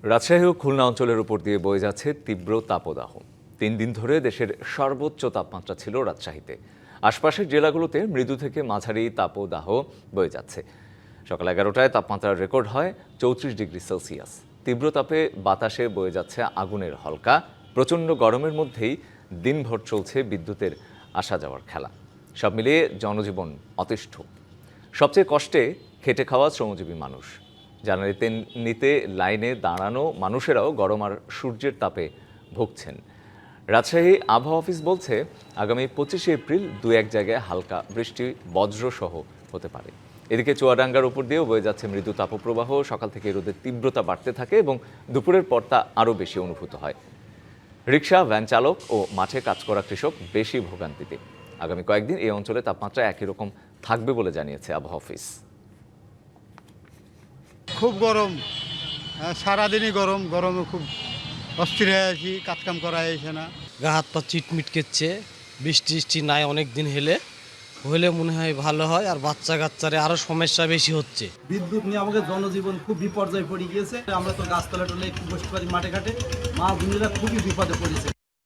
রাজশাহী ও খুলনা অঞ্চলের উপর দিয়ে বয়ে যাচ্ছে তীব্র তাপদাহ। 3 দিন ধরে দেশের সর্বোচ্চ তাপমাত্রা ছিল রাজশাহীতে। আশপাশের জেলাগুলোতে মৃদু থেকে মাঝারি তাপদাহ বয়ে যাচ্ছে। সকাল 11টায় তাপমাত্রার রেকর্ড হয় 34 ডিগ্রি সেলসিয়াস। তীব্র তাপে বাতাসে বয়ে যাচ্ছে আগুনের হলকা। প্রচণ্ড গরমের মধ্যেই দিনভর চলছে বিদ্যুতের আসা যাওয়ার খেলা। সব মিলিয়ে জনজীবন অতিষ্ঠ। সবচেয়ে কষ্টে খেটে খাওয়া শ্রমজীবী মানুষ। জ্বালানি তেল নিতে লাইনে দাঁড়ানো মানুষেরাও গরম আর সূর্যের তাপে ভুগছেন। রাজশাহী আবহাওয়া অফিস বলছে, আগামী 25 এপ্রিল 2-1 জায়গায় হালকা বৃষ্টি বজ্রসহ হতে পারে। এদিকে চুয়াডাঙ্গার উপর দিয়েও বয়ে যাচ্ছে মৃদু তাপপ্রবাহ। সকাল থেকে রোদের তীব্রতা বাড়তে থাকে এবং দুপুরের পর তা আরও বেশি অনুভূত হয়। রিকশা, ভ্যান চালক ও মাঠে কাজ করা কৃষক বেশি ভোগান্তিতে। আগামী কয়েকদিন এই অঞ্চলে তাপমাত্রা একই রকম থাকবে বলে জানিয়েছে আবহাওয়া অফিস। খুব গরম, সারাদিনই গরম, গরমে খুব অস্থির হয়ে আছি, কাজকাম করা হয়েছে না। গা হাত পা চিটমিট করছে, বৃষ্টি নাই অনেক দিন হলে মনে হয় ভালো হয়। আর বাচ্চা কাচ্চারে আরো সমস্যা বেশি হচ্ছে। বিদ্যুৎ নিয়ে আমাদের জনজীবন খুব বিপর্যয়ে পড়ে গিয়েছে। আমরা তো গাছতলা টলে একটু বসতে পারি, মাঠে ঘাটে মা বোনেরা খুবই বিপদে পড়েছে।